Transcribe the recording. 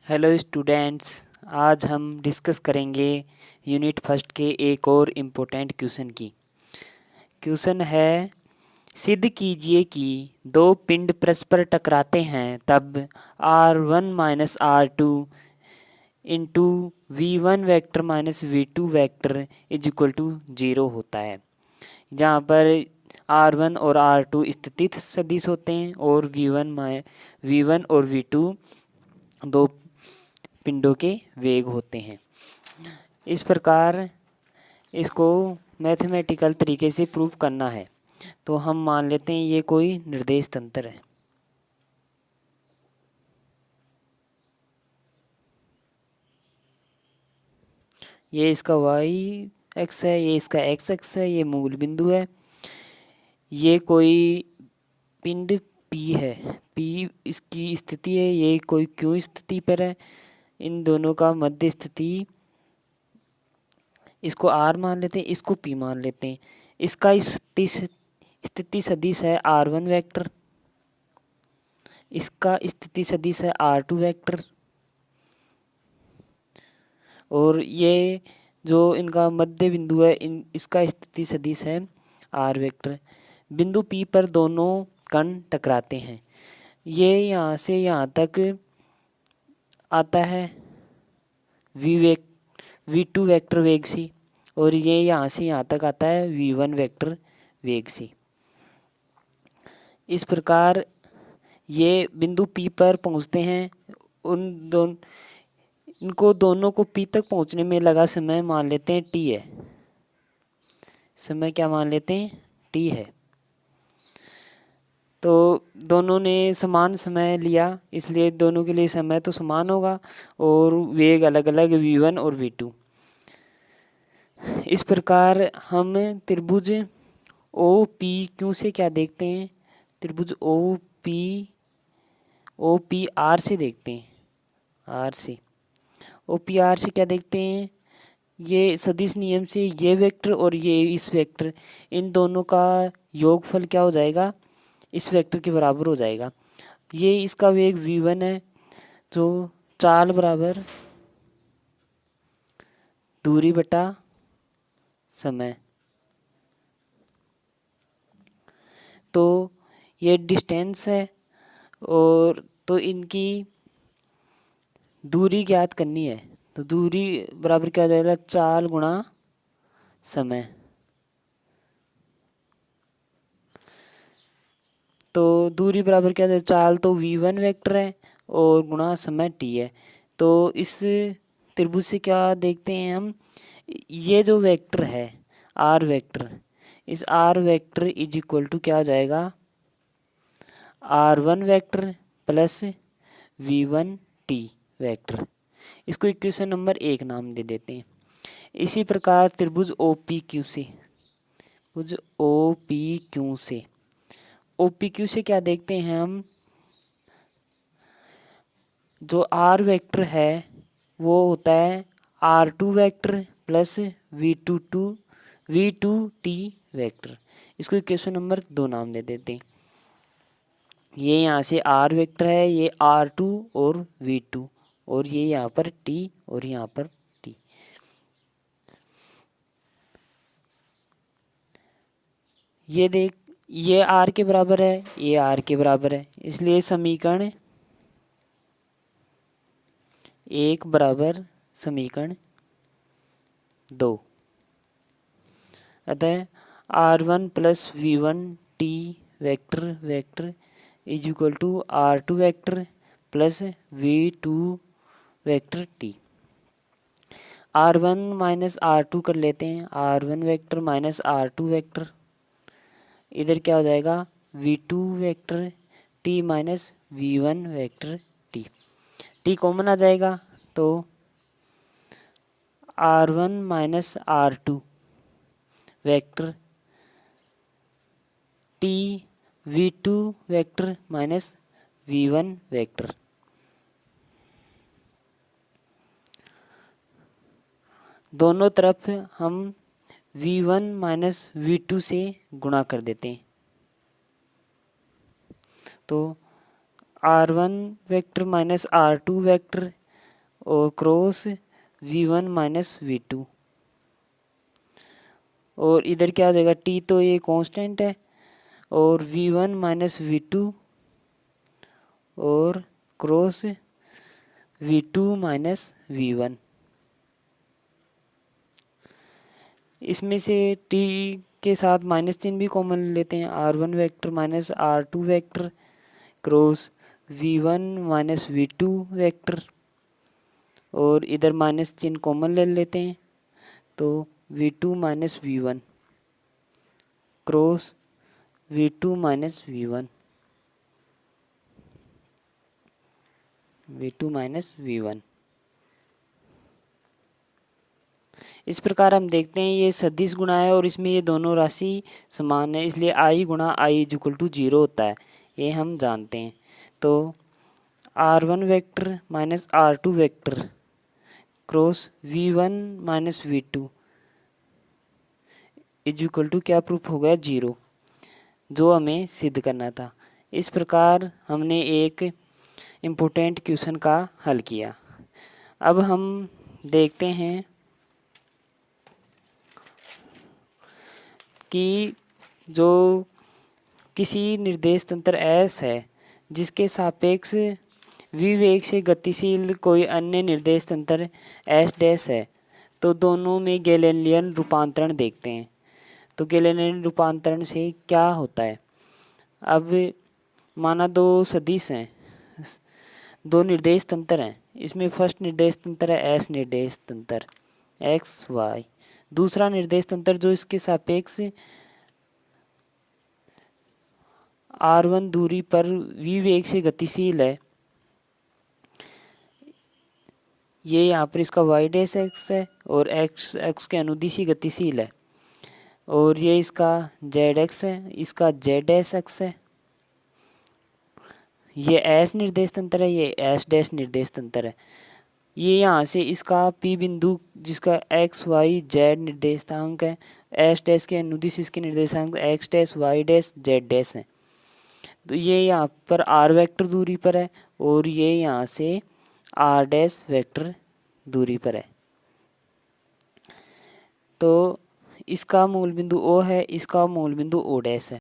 Hello students. आज हम discuss करेंगे यूनिट फर्स्ट के एक और इम्पोर्टेंट क्वेश्चन की। क्वेश्चन है, सिद्ध कीजिए कि दो पिंड परस्पर टकराते हैं तब R1 minus R2 into V1 vector minus V2 vector is equal to 0 होता है। जहाँ पर R1 और R2 स्थितिज सदिश होते हैं और V1 और V2 दो पिंडों के वेग होते हैं। इस प्रकार इसको मैथमेटिकल तरीके से प्रूव करना है, तो हम मान लेते हैं ये कोई निर्देश तंत्र है। ये इसका y एक्स है, ये इसका x एक्स है, ये मूल बिंदु है। ये कोई पिंड P है, P इसकी स्थिति है, ये कोई Q स्थिति पर है। इन दोनों का मध्य स्थिति, इसको R मान लेते हैं, इसको P मान लेते हैं। इसका स्थिति सदिश है R1 वेक्टर, इसका स्थिति सदिश है R2 वेक्टर, और ये जो इनका मध्य बिंदु है इसका स्थिति सदिश है R वेक्टर। बिंदु P पर दोनों कण टकराते हैं। ये यहाँ से यहाँ तक आता है V2 वेक्टर वेग से, और ये यहाँ से यहाँ तक आता है V1 वेक्टर वेग से। इस प्रकार ये बिंदु P पर पहुँचते हैं। इनको दोनों को P तक पहुँचने में लगा समय मान लेते हैं T है। समय क्या मान लेते हैं? T है। तो दोनों ने समान समय लिया, इसलिए दोनों के लिए समय तो समान होगा और वेग अलग अलग V1 और V2। इस प्रकार हम त्रिभुज OPQ से क्या देखते हैं? त्रिभुज OPR से देखते हैं। R से OPR से क्या देखते हैं? ये सदिश नियम से ये वेक्टर और ये इस वेक्टर, इन दोनों का योगफल क्या हो जाएगा? इस वेक्टर के बराबर हो जाएगा। ये इसका वेग V1 है, जो चाल बराबर दूरी बटा समय। तो ये डिस्टेंस है, और तो इनकी दूरी ज्ञात करनी है। तो दूरी बराबर क्या हो जाएगा? चाल गुणा समय। तो दूरी बराबर क्या है? चाल तो V1 वेक्टर है और गुणा समय T है। तो इस त्रिभुज से क्या देखते हैं हम? ये जो वेक्टर है R वेक्टर, इस R vector is equal to क्या हो जाएगा? R1 vector plus V1T vector. इसको इक्वेशन नंबर 1 नाम दे देते हैं। इसी प्रकार त्रिभुज OPQ से OPQ से क्या देखते हैं हम? जो R वेक्टर है वो होता है R2 vector plus V2T vector. इसको इक्वेशन नंबर 2 नाम दे देते हैं। ये यहाँ से R वेक्टर है, ये R2 और V2, और ये यहाँ पर T और यहाँ पर T। ये देख, ये R के बराबर है, ये R के बराबर है, इसलिए समीकरण 1 बराबर समीकरण 2। अतः R1 plus V1T vector is equal to R2 vector plus V2 vector T। R1 minus R2 कर लेते हैं। R1 vector minus R2 vector, इधर क्या हो जाएगा? V2 vector T minus V1 vector T common आ जाएगा, तो R1 minus R2 vector T V2 vector minus V1 vector. दोनों तरफ हम V1 माइनस V2 से गुणा कर देते हैं। तो R1 vector minus R2 vector और क्रॉस v1 माइनस v2, और इधर क्या हो जाएगा, t तो ये कांस्टेंट है, और v1 माइनस v2 और क्रॉस v2 माइनस v1। इसमें से t के साथ माइनस चिन्ह भी कॉमन लेते हैं, r1 vector minus r2 vector cross v1 minus v2 vector, और इधर माइनस चिन्ह कॉमन ले लेते हैं, तो v2 minus v1 cross v2 minus v1, v2 minus v1। इस प्रकार हम देखते हैं ये सदिश गुणा है और इसमें ये दोनों राशि समान है, इसलिए i गुणा i इज इक्वल टू 0 होता है, ये हम जानते हैं। तो r1 vector minus r2 vector cross v1 minus v2 is equal to क्या प्रूफ हो गया, 0, जो हमें सिद्ध करना था। इस प्रकार हमने एक इम्पोर्टेंट क्वेश्चन का हल किया। अब हम देखते हैं कि जो किसी निर्देश तंत्र S है जिसके सापेक्ष विवेग से गतिशील कोई अन्य निर्देश तंत्र S डैश है, तो दोनों में गैलीलियन रूपांतरण देखते हैं। तो गैलीलियन रूपांतरण से क्या होता है, अब माना दो सदिश हैं, दो निर्देश तंत्र हैं, इसमें फर्स्ट निर्देश तंत्र है S निर्देश तंत्र x y, दूसरा निर्देश तंत्र जो इसके सापेक्ष r1 दूरी पर v वेग से गतिशील है, ये यहाँ पर इसका y डैश x है और x के अनुदिश ही गतिशील है, और ये इसका zx है, इसका z डैश x है, ये S निर्देश तंत्र है, ये S डैश निर्देश तंत्र है। ये यहाँ से इसका P बिंदु जिसका x y z निर्देशांक है, S डैश के अनुदिश इसके निर्देशांक x dash y dash z dash है, तो ये यहाँ पर r वेक्टर दूरी पर है और ये यहाँ से r डैश वेक्टर दूरी पर है। तो इसका मूल बिंदु O है, इसका मूल बिंदु O डैश है।